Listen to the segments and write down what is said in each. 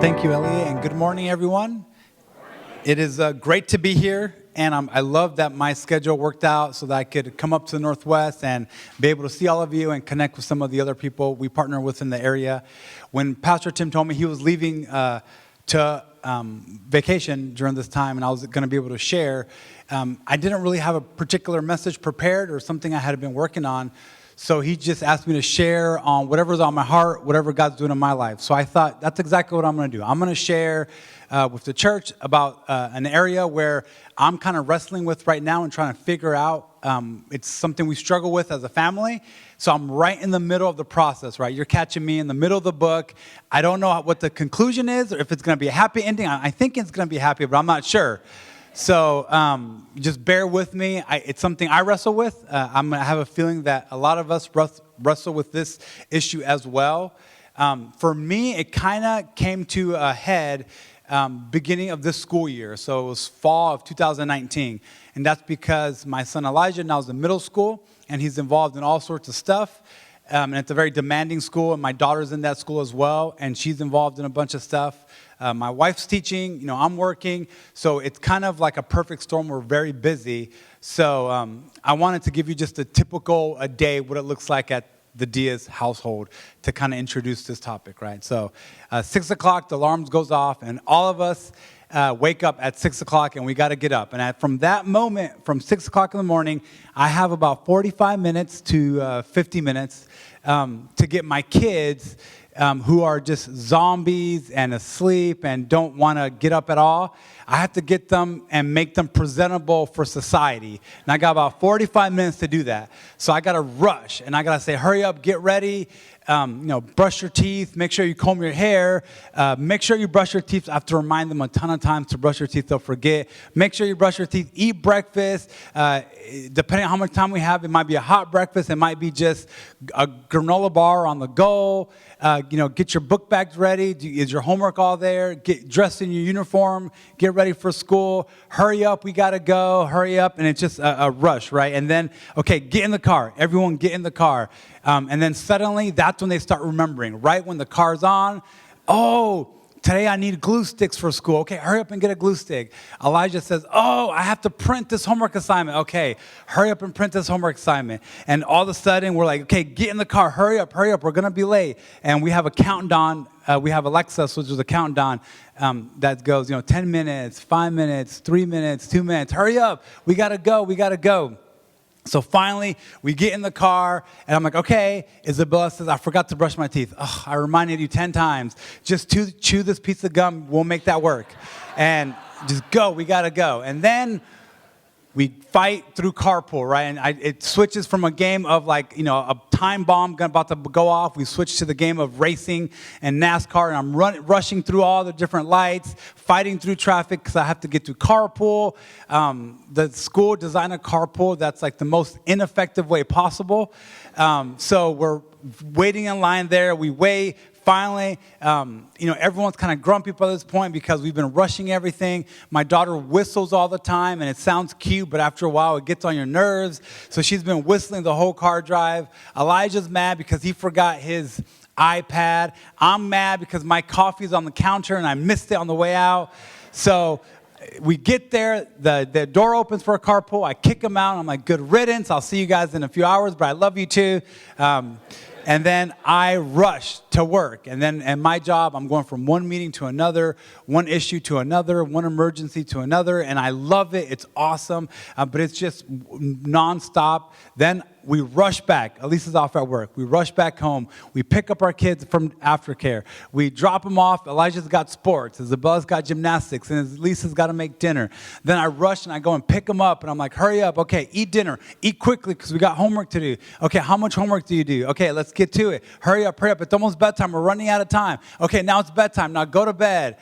Thank you, Elliot, and good morning, everyone. It is great to be here, and I love that my schedule worked out so that I could come up to the Northwest and be able to see all of you and connect with some of the other people we partner with in the area. When Pastor Tim told me he was leaving to vacation during this time and I was going to be able to share, I didn't really have a particular message prepared or something I had been working on. So he just asked me to share on whatever's on my heart, whatever God's doing in my life. So I thought, that's exactly what I'm going to do. I'm going to share with the church about an area where I'm kind of wrestling with right now and trying to figure out. It's something we struggle with as a family. So I'm right in the middle of the process, right? You're catching me in the middle of the book. I don't know what the conclusion is or if it's going to be a happy ending. I think it's going to be happy, but I'm not sure. So just bear with me. It's something I wrestle with. I have a feeling that a lot of us wrestle with this issue as well. For me, it kind of came to a head beginning of this school year. So it was fall of 2019. And that's because my son Elijah now is in middle school, and he's involved in all sorts of stuff. And it's a very demanding school, and my daughter's in that school as well, and she's involved in a bunch of stuff. My wife's teaching, I'm working, so it's kind of like a perfect storm. We're very busy. So I wanted to give you just a typical day, what it looks like at the Diaz household to kind of introduce this topic, right? So 6 o'clock, the alarm goes off, and all of us wake up at 6 o'clock, and we got to get up. And from that moment, from 6 o'clock in the morning, I have about 45 minutes to 50 minutes to get my kids who are just zombies and asleep and don't want to get up at all. I have to get them and make them presentable for society. And I got about 45 minutes to do that. So I got to rush, and I got to say, hurry up, get ready, brush your teeth, make sure you comb your hair, make sure you brush your teeth. I have to remind them a ton of times to brush your teeth, they'll forget. Make sure you brush your teeth, eat breakfast. Depending on how much time we have, it might be a hot breakfast, it might be just a granola bar on the go. Get your book bags ready. Is your homework all there? Get dressed in your uniform. Get ready for school. Hurry up, we got to go. Hurry up. And it's just a rush, right? And then, okay, get in the car. Everyone get in the car. And then suddenly, that's when they start remembering, right when the car's on. Oh, today I need glue sticks for school. Okay, hurry up and get a glue stick. Elijah says, oh, I have to print this homework assignment. Okay, hurry up and print this homework assignment. And all of a sudden, we're like, okay, get in the car. Hurry up. We're going to be late. And we have a countdown. We have Alexa, which is a countdown that goes, 10 minutes, 5 minutes, 3 minutes, 2 minutes. Hurry up. We got to go. So finally, we get in the car, and I'm like, okay. Isabella says, I forgot to brush my teeth. Oh, I reminded you 10 times. Just chew this piece of gum. We'll make that work. And just go. We got to go. And then we fight through carpool, right? And it switches from a game of a time bomb about to go off. We switch to the game of racing and NASCAR, and I'm rushing through all the different lights, fighting through traffic because I have to get through carpool. The school designed a carpool that's like the most ineffective way possible. So we're waiting in line there. We wait. Finally, everyone's kind of grumpy by this point because we've been rushing everything. My daughter whistles all the time, and it sounds cute, but after a while, it gets on your nerves. So she's been whistling the whole car drive. Elijah's mad because he forgot his iPad. I'm mad because my coffee's on the counter, and I missed it on the way out. So we get there, the door opens for a carpool. I kick him out. I'm like, good riddance. I'll see you guys in a few hours, but I love you too. And then I rush to work. And my job, I'm going from one meeting to another, one issue to another, one emergency to another. And I love it. It's awesome. But it's just nonstop. Then we rush back. Elisa's off at work. We rush back home. We pick up our kids from aftercare. We drop them off. Elijah's got sports. Isabella's got gymnastics. And Lisa's got to make dinner. Then I rush and I go and pick them up. And I'm like, hurry up. Okay, eat dinner. Eat quickly because we got homework to do. Okay, how much homework do you do? Okay, let's get to it. Hurry up. It's almost bedtime. We're running out of time. Okay, now it's bedtime. Now go to bed.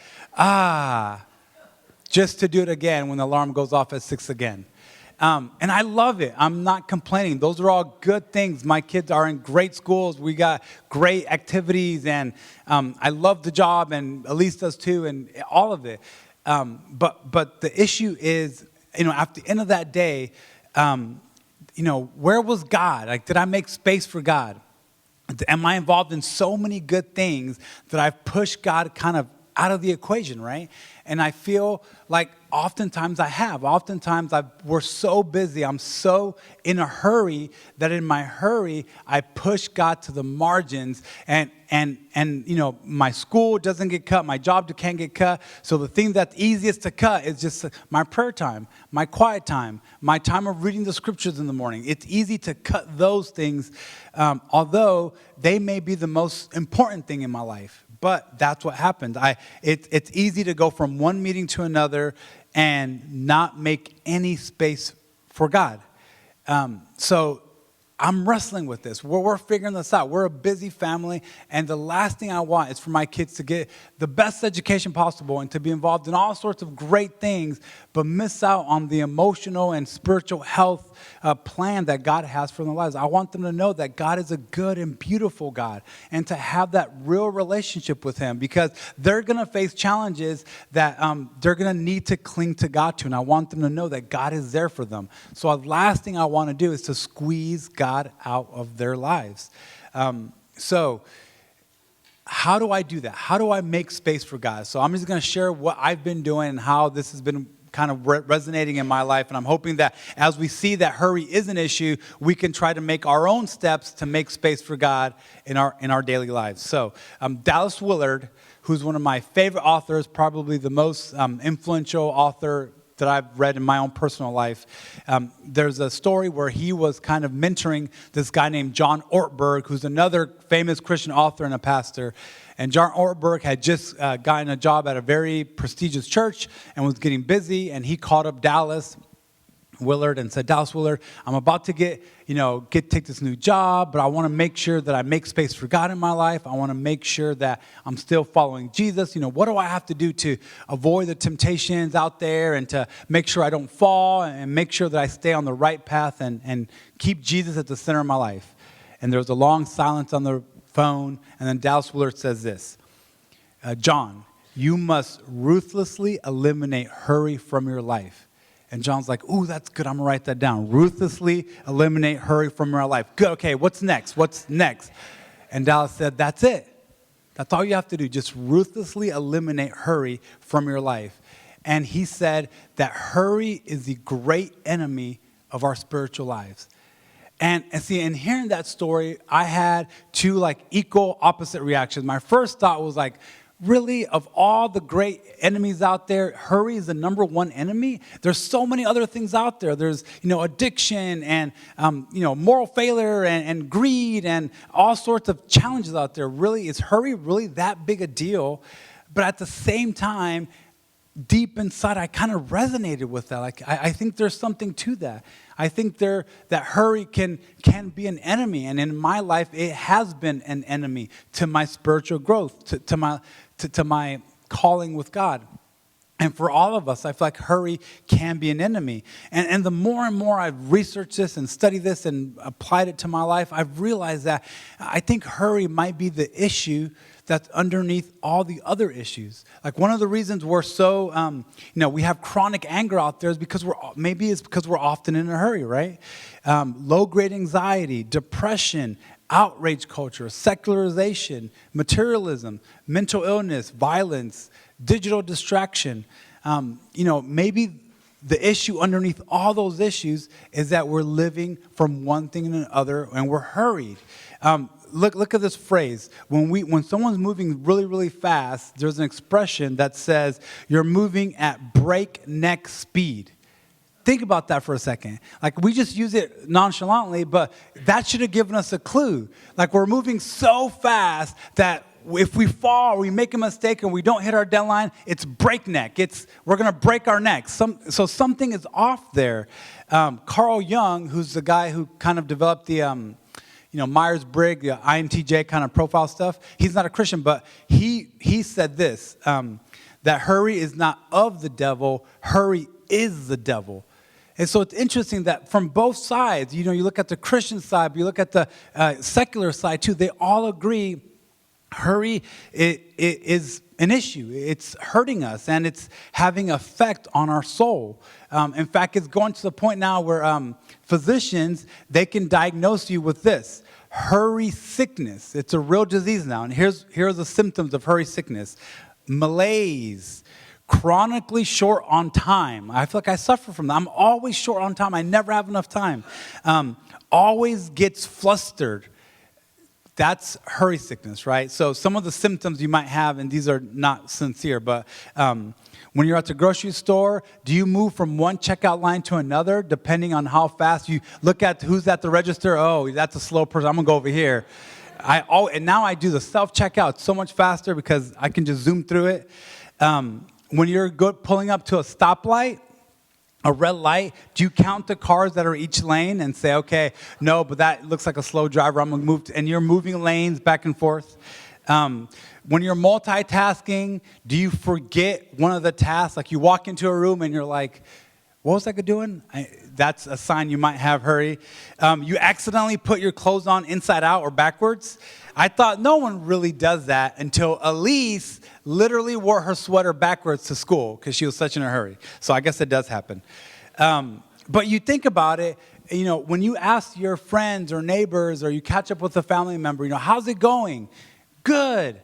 Just to do it again when the alarm goes off at 6 again. And I love it. I'm not complaining. Those are all good things. My kids are in great schools. We got great activities, and I love the job, and Elise does too, and all of it. But the issue is, at the end of that day, where was God? Like, did I make space for God? Am I involved in so many good things that I've pushed God kind of out of the equation, right? And I feel like oftentimes we're so busy, I'm so in a hurry that in my hurry, I push God to the margins and my school doesn't get cut, my job can't get cut. So the thing that's easiest to cut is just my prayer time, my quiet time, my time of reading the scriptures in the morning. It's easy to cut those things, although they may be the most important thing in my life. But that's what happens. It's easy to go from one meeting to another and not make any space for God. So I'm wrestling with this. We're figuring this out. We're a busy family, and the last thing I want is for my kids to get the best education possible and to be involved in all sorts of great things, but miss out on the emotional and spiritual health plan that God has for their lives. I want them to know that God is a good and beautiful God, and to have that real relationship with Him, because they're going to face challenges that they're going to need to cling to God to, and I want them to know that God is there for them. So the last thing I want to do is to squeeze God out of their lives. So how do I do that? How do I make space for God? So I'm just going to share what I've been doing and how this has been kind of resonating in my life. And I'm hoping that as we see that hurry is an issue, we can try to make our own steps to make space for God in our daily lives. So Dallas Willard, who's one of my favorite authors, probably the most influential author that I've read in my own personal life. There's a story where he was kind of mentoring this guy named John Ortberg, who's another famous Christian author and a pastor. And John Ortberg had just gotten a job at a very prestigious church and was getting busy. And he called up Dallas Willard and said, Dallas Willard, I'm about to take this new job, but I want to make sure that I make space for God in my life. I want to make sure that I'm still following Jesus. What do I have to do to avoid the temptations out there and to make sure I don't fall and make sure that I stay on the right path and keep Jesus at the center of my life? And there was a long silence on the phone, and then Dallas Willard says this, John, you must ruthlessly eliminate hurry from your life. And John's like, ooh, that's good. I'm going to write that down. Ruthlessly eliminate hurry from your life. Good. Okay, what's next? What's next? And Dallas said, that's it. That's all you have to do. Just ruthlessly eliminate hurry from your life. And he said that hurry is the great enemy of our spiritual lives. And in hearing that story, I had two equal opposite reactions. My first thought was like, really, of all the great enemies out there, hurry is the number one enemy? There's so many other things out there. There's, addiction and, moral failure and greed and all sorts of challenges out there. Really, is hurry really that big a deal? But at the same time, deep inside, I kind of resonated with that. I think there's something to that. I think that hurry can be an enemy. And in my life, it has been an enemy to my spiritual growth, to my calling with God. And for all of us, I feel like hurry can be an enemy. And the more and more I've researched this and studied this and applied it to my life, I've realized that I think hurry might be the issue that's underneath all the other issues. One of the reasons we're so, we have chronic anger out there is because we're often in a hurry, right? Low-grade anxiety, depression, outrage culture, secularization, materialism, mental illness, violence, digital distraction. Maybe the issue underneath all those issues is that we're living from one thing to another and we're hurried. Look at this phrase. When someone's moving really, really fast, there's an expression that says you're moving at breakneck speed. Think about that for a second. We just use it nonchalantly, but that should have given us a clue. We're moving so fast that if we fall or we make a mistake and we don't hit our deadline, it's breakneck. We're going to break our necks. So something is off there. Carl Jung, who's the guy who kind of developed the Myers-Briggs, the INTJ kind of profile stuff. He's not a Christian, but he said this, that hurry is not of the devil, hurry is the devil. And so it's interesting that from both sides, you look at the Christian side, but you look at the secular side too, they all agree hurry is an issue. It's hurting us, and it's having effect on our soul. In fact, it's going to the point now where physicians, they can diagnose you with this, hurry sickness. It's a real disease now, and here's the symptoms of hurry sickness. malaise, chronically short on time. I feel like I suffer from that. I'm always short on time. I never have enough time. Always gets flustered. That's hurry sickness, right? So some of the symptoms you might have, and these are not sincere, but when you're at the grocery store, do you move from one checkout line to another depending on how fast you look at who's at the register? Oh, that's a slow person. I'm going to go over here. And now I do the self-checkout so much faster because I can just zoom through it. When you're pulling up to a stoplight, a red light, do you count the cars that are each lane and say, okay, no, but that looks like a slow driver. I'm going to move. And you're moving lanes back and forth. When you're multitasking, do you forget one of the tasks? Like you walk into a room and you're like, what was I doing? That's a sign you might have hurry. You accidentally put your clothes on inside out or backwards. I thought no one really does that until Elise literally wore her sweater backwards to school because she was such in a hurry. So I guess it does happen. But you think about it, when you ask your friends or neighbors or you catch up with a family member, how's it going? Good.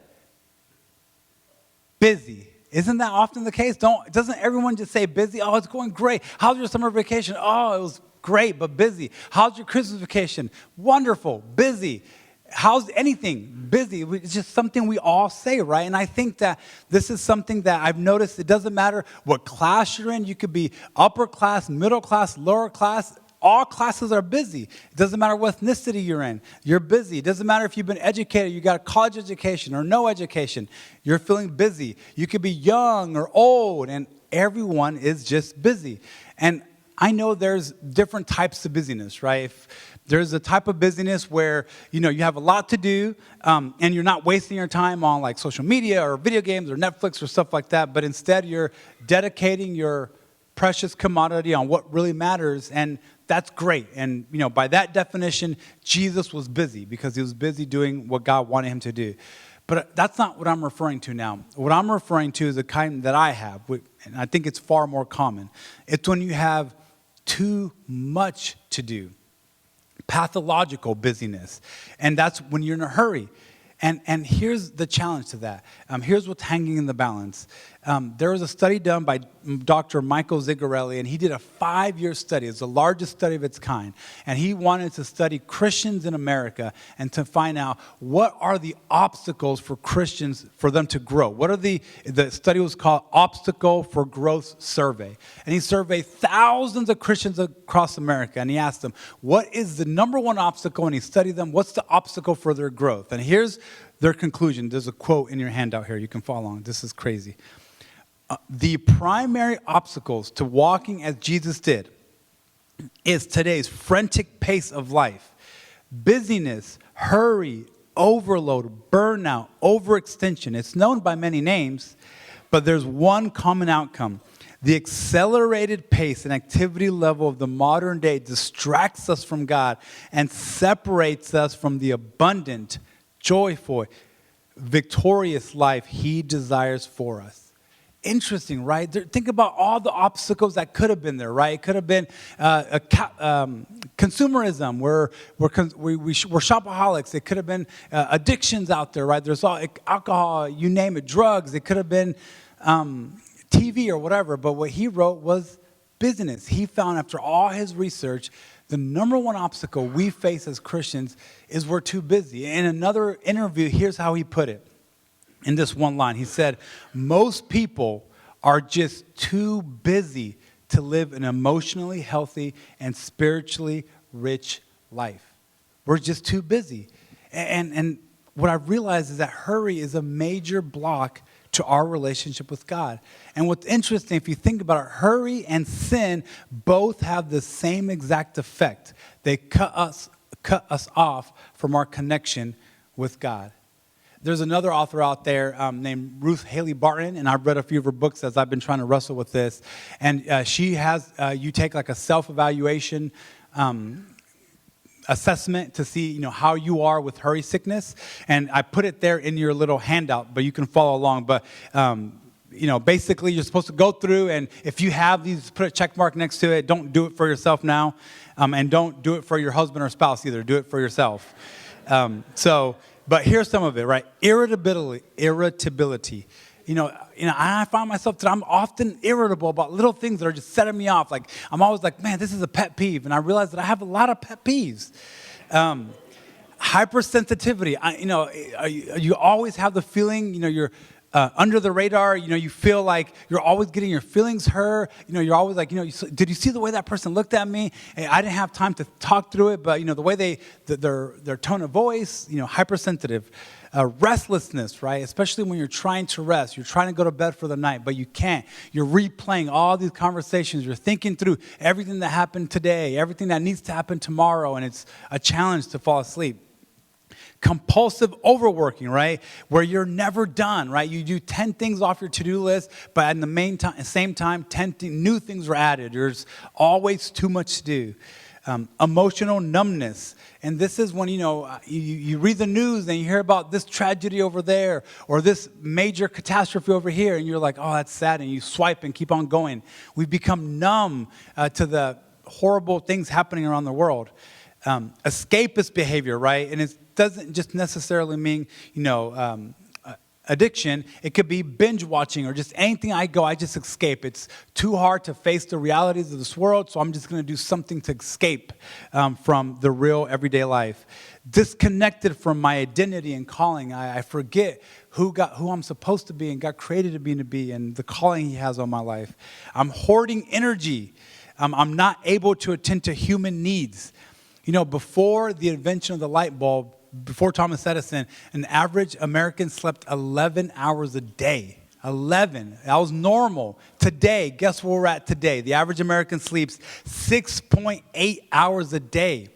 Busy. Isn't that often the case? Doesn't everyone just say busy? Oh, it's going great. How's your summer vacation? Oh, it was great, but busy. How's your Christmas vacation? Wonderful, busy. How's anything? Busy. It's just something we all say, right? And I think that this is something that I've noticed. It doesn't matter what class you're in. You could be upper class, middle class, lower class. All classes are busy. It doesn't matter what ethnicity you're in. You're busy. It doesn't matter if you've been educated, you got a college education or no education. You're feeling busy. You could be young or old, and everyone is just busy. And I know there's different types of busyness, right? There's a type of busyness where, you have a lot to do, and you're not wasting your time on like social media or video games or Netflix or stuff like that, but instead you're dedicating your precious commodity on what really matters, and that's great. And, by that definition, Jesus was busy because he was busy doing what God wanted him to do. But that's not what I'm referring to now. What I'm referring to is the kind that I have, and I think it's far more common. It's when you have too much to do. Pathological busyness. And that's when you're in a hurry. And here's the challenge to that. Here's what's hanging in the balance. There was a study done by Dr. Michael Zigarelli, and he did a 5-year study. It's the largest study of its kind. And he wanted to study Christians in America and to find out what are the obstacles for Christians for them to grow. The study was called Obstacle for Growth Survey. And he surveyed thousands of Christians across America. And he asked them, what is the number one obstacle? And he studied them. What's the obstacle for their growth? And here's their conclusion. There's a quote in your handout here. You can follow along. This is crazy. The primary obstacles to walking as Jesus did is today's frantic pace of life. Busyness, hurry, overload, burnout, overextension. It's known by many names, but there's one common outcome. The accelerated pace and activity level of the modern day distracts us from God and separates us from the abundant, joyful, victorious life he desires for us. Interesting, right? Think about all the obstacles that could have been there, right? It could have been consumerism. We're shopaholics. It could have been addictions out there, right? There's all alcohol, you name it, drugs. It could have been TV or whatever. But what he wrote was business. He found after all his research, the number one obstacle we face as Christians is we're too busy. In another interview, here's how he put it. In this one line, he said, most people are just too busy to live an emotionally healthy and spiritually rich life. We're just too busy. And what I've realized is that hurry is a major block to our relationship with God. And what's interesting, if you think about it, hurry and sin both have the same exact effect. They cut us off from our connection with God. There's another author out there named Ruth Haley Barton, and I've read a few of her books as I've been trying to wrestle with this. And she has, you take like a self-evaluation assessment to see, how you are with hurry sickness. And I put it there in your little handout, but you can follow along. But, basically you're supposed to go through, and if you have these, put a check mark next to it. Don't do it for yourself now, and don't do it for your husband or spouse either. Do it for yourself. But here's some of it, right? Irritability. I find myself that I'm often irritable about little things that are just setting me off. Like, I'm always like, man, this is a pet peeve. And I realize that I have a lot of pet peeves. Hypersensitivity. You always have the feeling, you're under the radar. You feel like you're always getting your feelings hurt. You're always like, did you see the way that person looked at me? Hey, I didn't have time to talk through it, but the way their tone of voice, hypersensitive. Restlessness, right? Especially when you're trying to rest. You're trying to go to bed for the night, but you can't. You're replaying all these conversations. You're thinking through everything that happened today, everything that needs to happen tomorrow, and it's a challenge to fall asleep. Compulsive overworking, right? Where you're never done, right? You do 10 things off your to-do list, but at the same time, 10 new things are added. There's always too much to do. Emotional numbness. And this is when, you read the news and you hear about this tragedy over there or this major catastrophe over here, and you're like, oh, that's sad, and you swipe and keep on going. We've become numb to the horrible things happening around the world. Escapist behavior, right? And it doesn't just necessarily mean, addiction. It could be binge watching or just anything I just escape. It's too hard to face the realities of this world, so I'm just going to do something to escape from the real everyday life. Disconnected from my identity and calling. I forget who I'm supposed to be and God created me to be and the calling He has on my life. I'm hoarding energy. I'm not able to attend to human needs. Before the invention of the light bulb, before Thomas Edison, an average American slept 11 hours a day. 11. That was normal. Today, guess where we're at today? The average American sleeps 6.8 hours a day.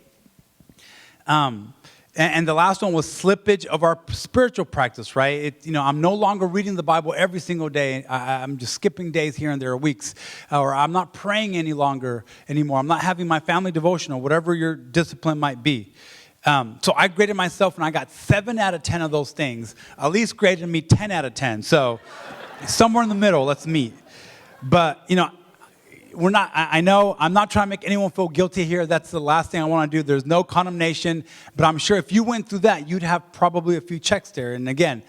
And the last one was slippage of our spiritual practice, right? I'm no longer reading the Bible every single day. I'm just skipping days here and there, weeks. Or I'm not praying anymore. I'm not having my family devotional, whatever your discipline might be. So I graded myself, and I got 7 out of 10 of those things. Elise graded me 10 out of 10. So somewhere in the middle, let's meet. But, we're not, I know I'm not trying to make anyone feel guilty here. That's the last thing I want to do. There's no condemnation. But I'm sure if you went through that, you'd have probably a few checks there. And again,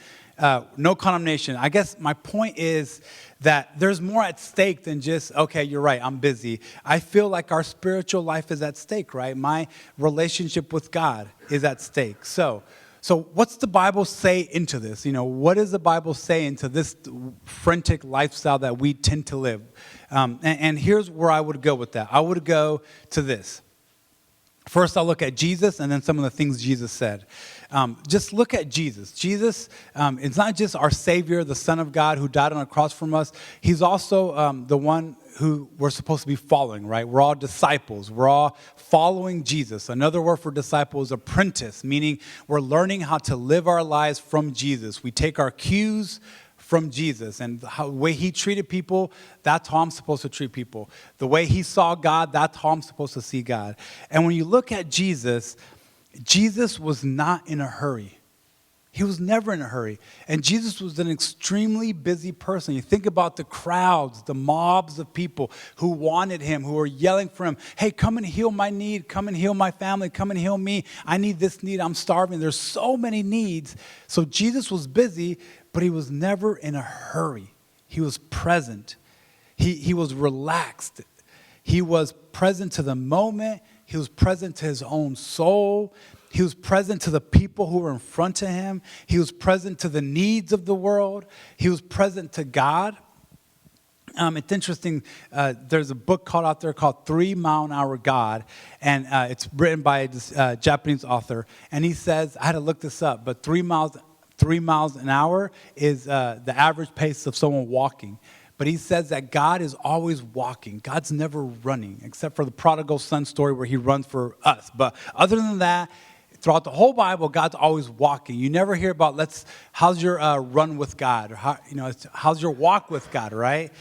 no condemnation. I guess my point is that there's more at stake than just, okay, you're right, I'm busy. I feel like our spiritual life is at stake, right? My relationship with God is at stake. So what's the Bible say into this? What does the Bible say into this frantic lifestyle that we tend to live? And here's where I would go with that. I would go to this. First, I'll look at Jesus and then some of the things Jesus said. Just look at Jesus. Jesus is not just our Savior, the Son of God who died on a cross for us. He's also the one who we're supposed to be following, right? We're all disciples. We're all following Jesus. Another word for disciple is apprentice, meaning we're learning how to live our lives from Jesus. We take our cues from Jesus, and the way He treated people, that's how I'm supposed to treat people. The way He saw God, that's how I'm supposed to see God. And when you look at Jesus, Jesus was not in a hurry. He was never in a hurry. And Jesus was an extremely busy person. You think about the crowds, the mobs of people who wanted Him, who were yelling for Him, hey, come and heal my need, come and heal my family, come and heal me. I need this need, I'm starving. There's so many needs. So Jesus was busy, but He was never in a hurry. He was present. He was relaxed. He was present to the moment. He was present to His own soul. He was present to the people who were in front of Him. He was present to the needs of the world. He was present to God. It's interesting. There's a book out there called 3 Mile an Hour God, and it's written by this Japanese author. And he says, I had to look this up, but 3 miles an hour is the average pace of someone walking. But he says that God is always walking. God's never running, except for the prodigal son story where He runs for us. But other than that, throughout the whole Bible, God's always walking. You never hear about how's your run with God, or how's your walk with God, right?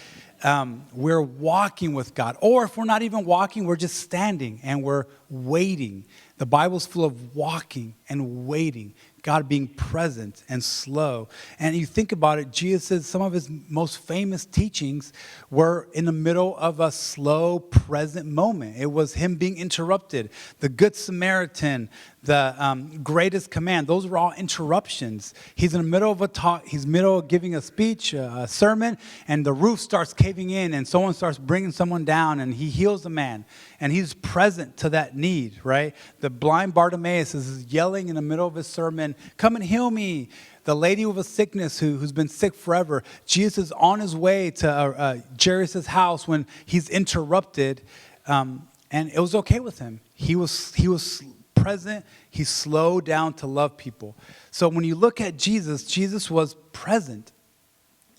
We're walking with God. Or if we're not even walking, we're just standing and we're waiting. The Bible's full of walking and waiting. God being present and slow. And you think about it, Jesus says some of his most famous teachings were in the middle of a slow, present moment. It was him being interrupted. The Good Samaritan, the greatest command, those were all interruptions. He's in the middle of a talk, he's middle of giving a speech, a sermon, and the roof starts caving in and someone starts bringing someone down and he heals the man. And he's present to that need, right? The blind Bartimaeus is yelling in the middle of his sermon, come and heal me. The lady with a sickness who's been sick forever. Jesus is on his way to Jairus' house when he's interrupted. And it was okay with him. He was present. He slowed down to love people. So when you look at Jesus, Jesus was present,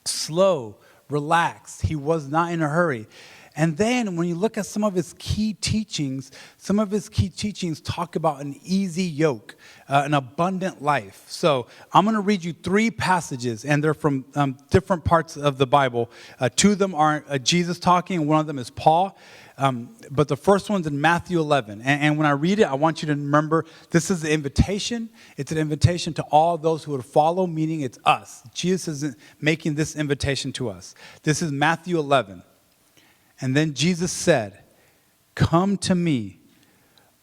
slow, relaxed. He was not in a hurry. And then when you look at some of his key teachings talk about an easy yoke, an abundant life. So I'm going to read you 3 passages, and they're from different parts of the Bible. 2 of them are Jesus talking, and one of them is Paul. But the first one's in Matthew 11. And when I read it, I want you to remember this is the invitation. It's an invitation to all those who would follow, meaning it's us. Jesus is making this invitation to us. This is Matthew 11. And then Jesus said, come to me,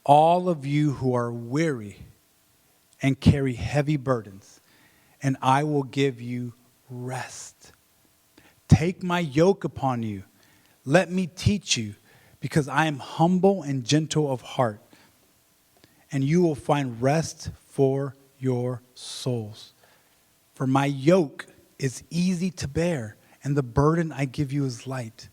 all of you who are weary and carry heavy burdens, and I will give you rest. Take my yoke upon you. Let me teach you, because I am humble and gentle of heart, and you will find rest for your souls. For my yoke is easy to bear, and the burden I give you is light.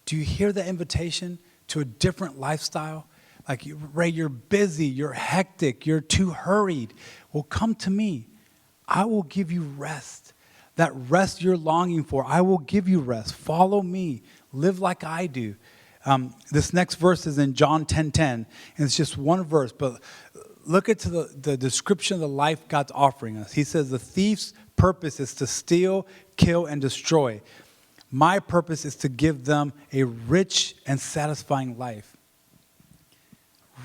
Do you hear the invitation to a different lifestyle? Like, Ray, you're busy, you're hectic, you're too hurried. Well, come to me. I will give you rest. That rest you're longing for, I will give you rest. Follow me. Live like I do. This next verse is in John 10:10, and it's just one verse, but look at the description of the life God's offering us. He says the thief's purpose is to steal, kill, and destroy. My purpose is to give them a rich and satisfying life.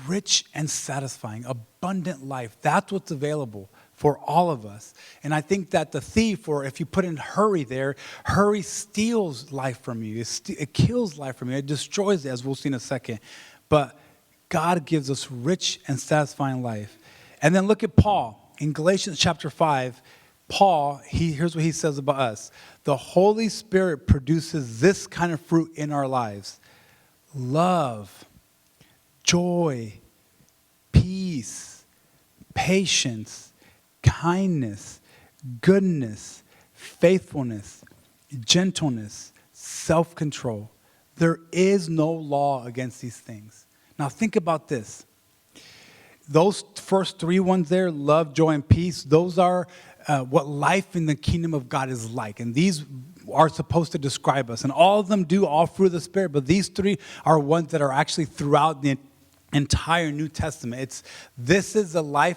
Rich and satisfying, abundant life. That's what's available for all of us. And I think that the thief, or if you put in hurry there, hurry steals life from you. It kills life from you. It destroys it, as we'll see in a second. But God gives us rich and satisfying life. And then look at Paul. In Galatians chapter 5, Paul, here's what he says about us. The Holy Spirit produces this kind of fruit in our lives. Love, joy, peace, patience, kindness, goodness, faithfulness, gentleness, self-control. There is no law against these things. Now think about this. Those first 3 ones there, love, joy, and peace, those are what life in the kingdom of God is like. And these are supposed to describe us. And all of them do, all fruit of the Spirit. But these 3 are ones that are actually throughout the entire New Testament. This is the life,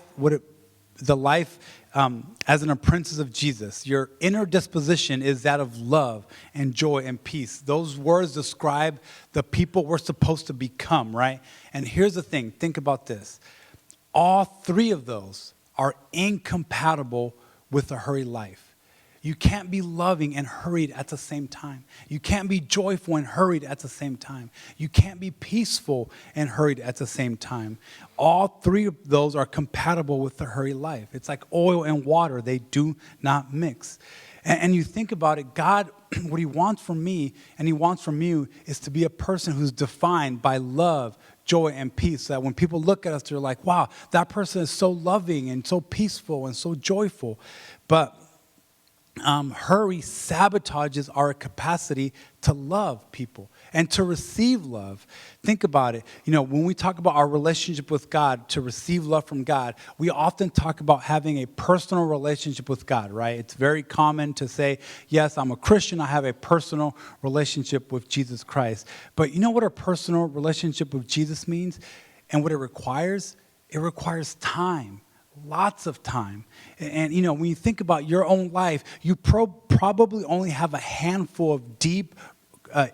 as an apprentice of Jesus. Your inner disposition is that of love and joy and peace. Those words describe the people we're supposed to become, right? And here's the thing. Think about this. All 3 of those are incompatible with a hurried life. You can't be loving and hurried at the same time. You can't be joyful and hurried at the same time. You can't be peaceful and hurried at the same time. All 3 of those are compatible with the hurried life. It's like oil and water. They do not mix. And you think about it, God, what he wants from me and he wants from you is to be a person who's defined by love, joy, and peace. So that when people look at us, they're like, wow, that person is so loving and so peaceful and so joyful. But hurry sabotages our capacity to love people and to receive love. Think about it. You know, when we talk about our relationship with God, to receive love from God, we often talk about having a personal relationship with God, right? It's very common to say, yes, I'm a Christian. I have a personal relationship with Jesus Christ. But you know what a personal relationship with Jesus means and what it requires? It requires time. Lots of time. And, you know, when you think about your own life, you probably only have a handful of deep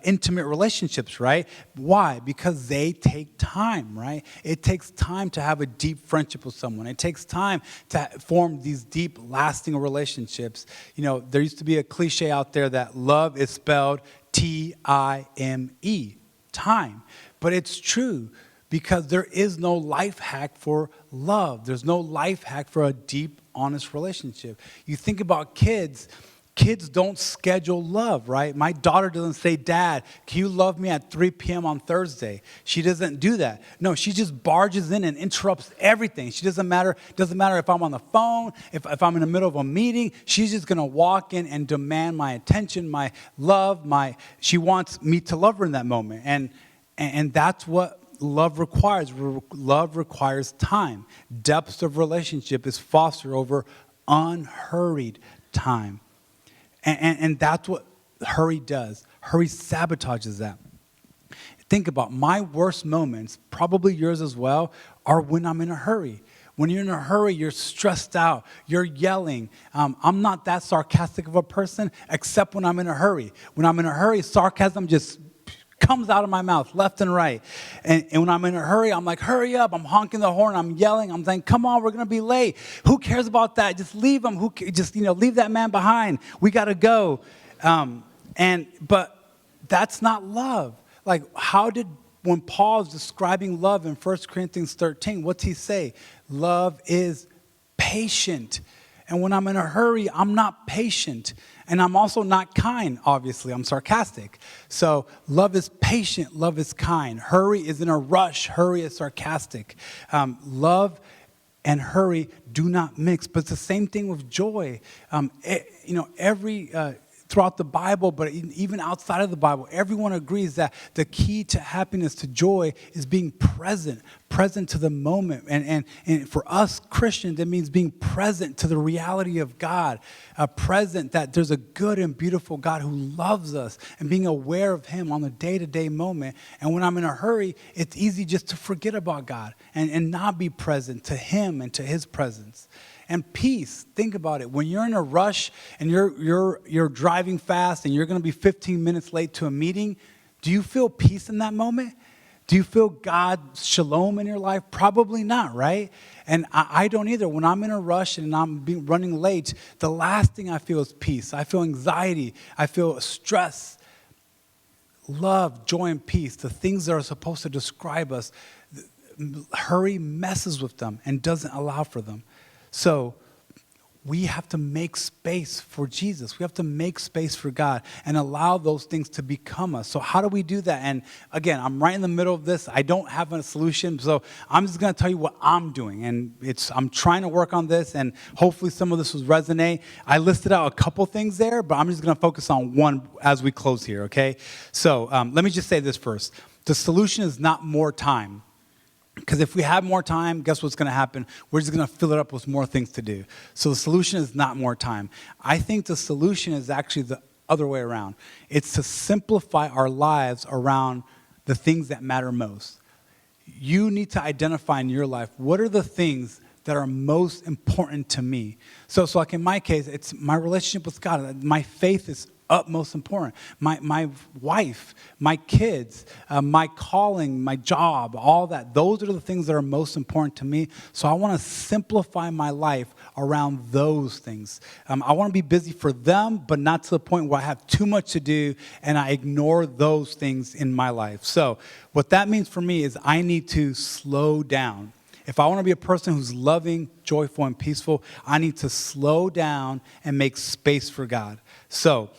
intimate relationships, right? Why? Because they take time, right? It takes time to have a deep friendship with someone. It takes time to form these deep, lasting relationships. You know, there used to be a cliche out there that love is spelled T-I-M-E, time. But it's true because there is no life hack for love. There's no life hack for a deep, honest relationship. You think about kids. Kids don't schedule love, right? My daughter doesn't say, Dad, can you love me at 3 p.m. on Thursday? She doesn't do that. No, she just barges in and interrupts everything. She doesn't matter if I'm on the phone, if I'm in the middle of a meeting. She's just going to walk in and demand my attention, my love, she wants me to love her in that moment. And that's what love requires. Love requires time. Depth of relationship is fostered over unhurried time. And that's what hurry does. Hurry sabotages that. Think about my worst moments, probably yours as well, are when I'm in a hurry. When you're in a hurry, you're stressed out, you're yelling. I'm not that sarcastic of a person, except when I'm in a hurry. When I'm in a hurry, sarcasm just comes out of my mouth, left and right. And when I'm in a hurry, I'm like, hurry up. I'm honking the horn. I'm yelling. I'm saying, come on, we're going to be late. Who cares about that? Just leave him. Leave that man behind. We got to go. But that's not love. Like, when Paul is describing love in 1 Corinthians 13, what's he say? Love is patient. And when I'm in a hurry, I'm not patient. And I'm also not kind, obviously. I'm sarcastic. So love is patient. Love is kind. Hurry is in a rush. Hurry is sarcastic. Love and hurry do not mix. But it's the same thing with joy. Throughout the Bible, but even outside of the Bible, everyone agrees that the key to happiness, to joy, is being present to the moment. And for us Christians, it means being present to the reality of God, present that there's a good and beautiful God who loves us, and being aware of Him on the day-to-day moment. And when I'm in a hurry, it's easy just to forget about God and not be present to Him and to His presence. And peace, think about it. When you're in a rush and you're driving fast and you're going to be 15 minutes late to a meeting, do you feel peace in that moment? Do you feel God's shalom in your life? Probably not, right? And I don't either. When I'm in a rush and I'm running late, the last thing I feel is peace. I feel anxiety. I feel stress. Love, joy, and peace, the things that are supposed to describe us, hurry messes with them and doesn't allow for them. So we have to make space for Jesus. We have to make space for God and allow those things to become us. So how do we do that? And again, I'm right in the middle of this. I don't have a solution. So I'm just going to tell you what I'm doing. And I'm trying to work on this, and hopefully some of this will resonate. I listed out a couple things there, but I'm just going to focus on one as we close here, okay? So let me just say this first. The solution is not more time. Because if we have more time, guess what's going to happen? We're just going to fill it up with more things to do. So the solution is not more time. I think the solution is actually the other way around. It's to simplify our lives around the things that matter most. You need to identify in your life, what are the things that are most important to me? So like in my case, it's my relationship with God. My faith is utmost important. My wife, my kids, my calling, my job, all that. Those are the things that are most important to me. So I want to simplify my life around those things. I want to be busy for them, but not to the point where I have too much to do and I ignore those things in my life. So what that means for me is I need to slow down. If I want to be a person who's loving, joyful, and peaceful, I need to slow down and make space for God. So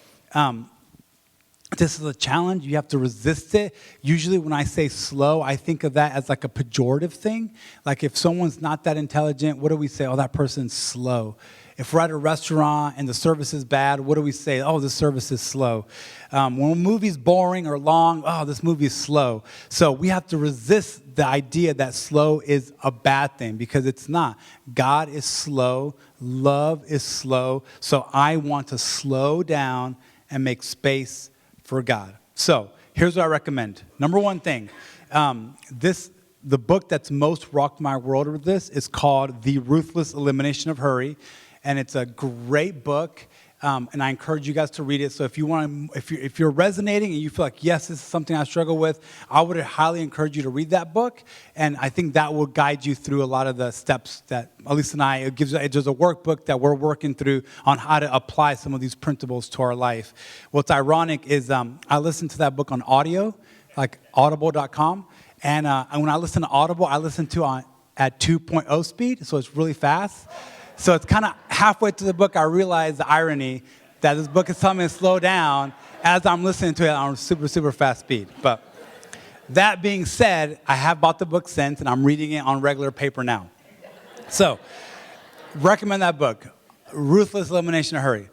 this is a challenge. You have to resist it. Usually when I say slow, I think of that as like a pejorative thing. Like if someone's not that intelligent, what do we say? Oh, that person's slow. If we're at a restaurant and the service is bad, what do we say? Oh, the service is slow. When a movie's boring or long, oh, this movie is slow. So we have to resist the idea that slow is a bad thing, because it's not. God is slow. Love is slow. So I want to slow down and make space for God. So here's what I recommend. Number one thing, the book that's most rocked my world with this is called The Ruthless Elimination of Hurry. And it's a great book. and I encourage you guys to read it. So if you're resonating and you feel like, yes, this is something I struggle with, I would highly encourage you to read that book. And I think that will guide you through a lot of the steps that Elise and I, there's a workbook that we're working through on how to apply some of these principles to our life. What's ironic is I listened to that book on audio, like audible.com. And when I listen to Audible, I listen to at 2.0 speed, so it's really fast. So it's kind of halfway through the book, I realize the irony that this book is telling me to slow down as I'm listening to it on super, super fast speed. But that being said, I have bought the book since, and I'm reading it on regular paper now. So recommend that book, Ruthless Elimination of Hurry.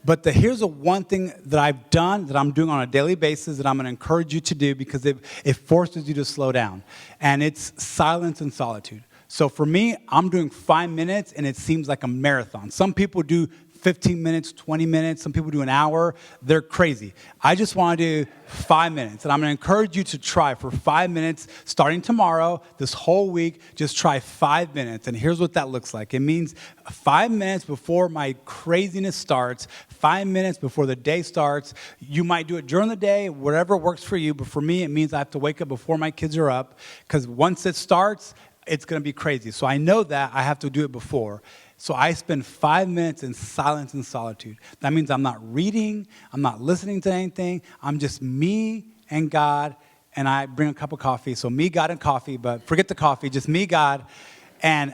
But here's the one thing that I've done, that I'm doing on a daily basis, that I'm going to encourage you to do because it forces you to slow down. And it's silence and solitude. So for me, I'm doing 5 minutes, and it seems like a marathon. Some people do 15 minutes, 20 minutes. Some people do an hour. They're crazy. I just want to do 5 minutes. And I'm going to encourage you to try for 5 minutes starting tomorrow, this whole week. Just try 5 minutes. And here's what that looks like. It means 5 minutes before my craziness starts, 5 minutes before the day starts. You might do it during the day, whatever works for you. But for me, it means I have to wake up before my kids are up, because once it starts, it's going to be crazy. So I know that I have to do it before. So I spend 5 minutes in silence and solitude. That means I'm not reading, I'm not listening to anything. I'm just me and God, and I bring a cup of coffee. So me, God, and coffee, but forget the coffee, just me, God. And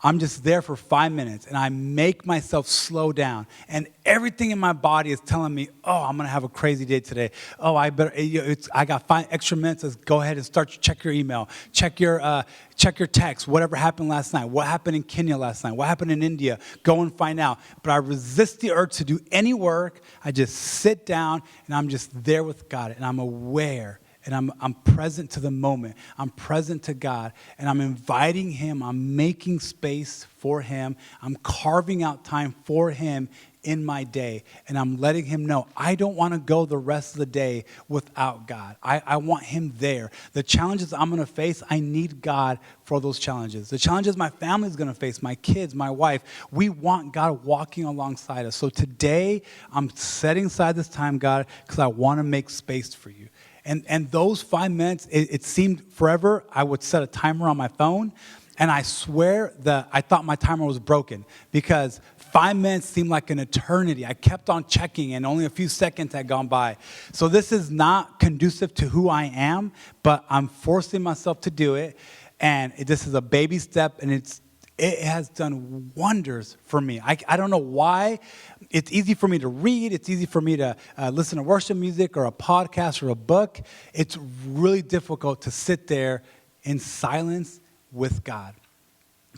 I'm just there for 5 minutes, and I make myself slow down. And everything in my body is telling me, oh, I'm going to have a crazy day today. Oh, I got 5 extra minutes. Let's go ahead and check your email. Check your text. Whatever happened last night. What happened in Kenya last night? What happened in India? Go and find out. But I resist the urge to do any work. I just sit down, and I'm just there with God, and I'm aware. And I'm present to the moment. I'm present to God. And I'm inviting him. I'm making space for him. I'm carving out time for him in my day. And I'm letting him know I don't want to go the rest of the day without God. I want him there. The challenges I'm going to face, I need God for those challenges. The challenges my family is going to face, my kids, my wife, we want God walking alongside us. So today, I'm setting aside this time, God, because I want to make space for you. And those 5 minutes, it seemed forever. I would set a timer on my phone, and I swear that I thought my timer was broken because 5 minutes seemed like an eternity. I kept on checking, and only a few seconds had gone by. So this is not conducive to who I am, but I'm forcing myself to do it, and this is a baby step, and it has done wonders for me. I don't know why. It's easy for me to read. It's easy for me to listen to worship music or a podcast or a book. It's really difficult to sit there in silence with God.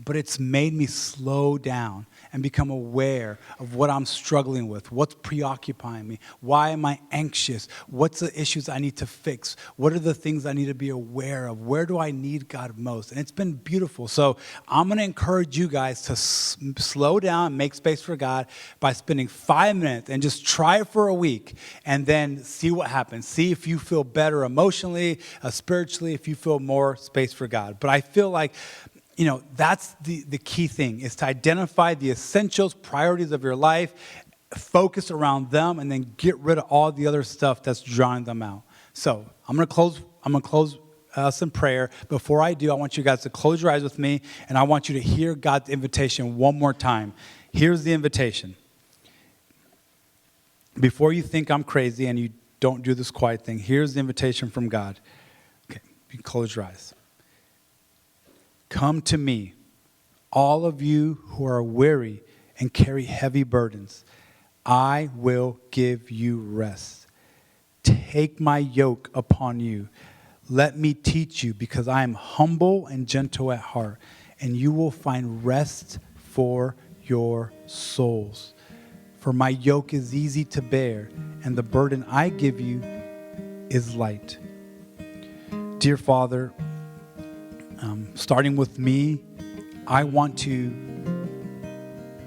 But it's made me slow down and become aware of what I'm struggling with, what's preoccupying me, why am I anxious, what's the issues I need to fix, what are the things I need to be aware of, where do I need God most? And it's been beautiful. So I'm going to encourage you guys to slow down and make space for God by spending 5 minutes and just try it for a week and then see what happens. See if you feel better emotionally, spiritually, if you feel more space for God. But I feel like that's the key thing, is to identify the essentials, priorities of your life, focus around them, and then get rid of all the other stuff that's drawing them out. So I'm going to close us in prayer. Before I do, I want you guys to close your eyes with me, and I want you to hear God's invitation one more time. Here's the invitation. Before you think I'm crazy and you don't do this quiet thing, here's the invitation from God. Okay, you can close your eyes. Come to me, all of you who are weary and carry heavy burdens. I will give you rest. Take my yoke upon you. Let me teach you, because I am humble and gentle at heart, and you will find rest for your souls. For my yoke is easy to bear, and the burden I give you is light. Dear Father, starting with me, I want to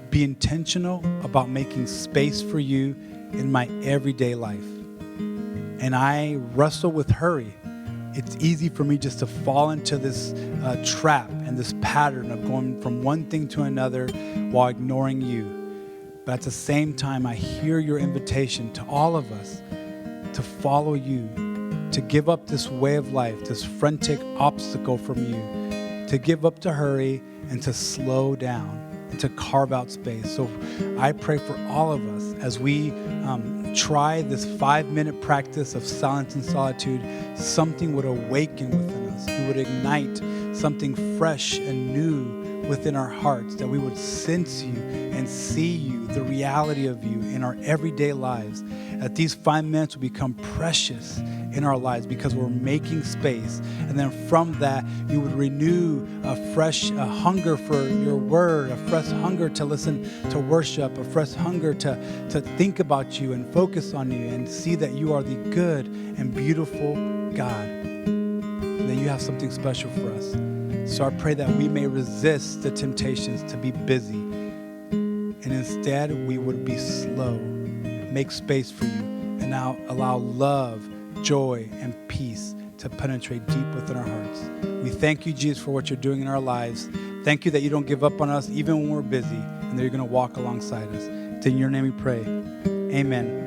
be intentional about making space for you in my everyday life. And I wrestle with hurry. It's easy for me just to fall into this trap and this pattern of going from one thing to another while ignoring you. But at the same time, I hear your invitation to all of us to follow you, to give up this way of life, this frantic obstacle from you, to give up to hurry and to slow down and to carve out space. So I pray for all of us as we try this 5-minute practice of silence and solitude, something would awaken within us. You would ignite something fresh and new within our hearts, that we would sense you and see you, the reality of you in our everyday lives. That these 5 minutes will become precious in our lives because we're making space. And then from that, you would renew a fresh hunger for your word, a fresh hunger to listen to worship, a fresh hunger to think about you and focus on you and see that you are the good and beautiful God, and that you have something special for us. So I pray that we may resist the temptations to be busy, and instead we would be slow, make space for you, and now allow love, joy, and peace to penetrate deep within our hearts. We thank you, Jesus, for what you're doing in our lives. Thank you that you don't give up on us even when we're busy, and that you're going to walk alongside us. It's in your name we pray. Amen.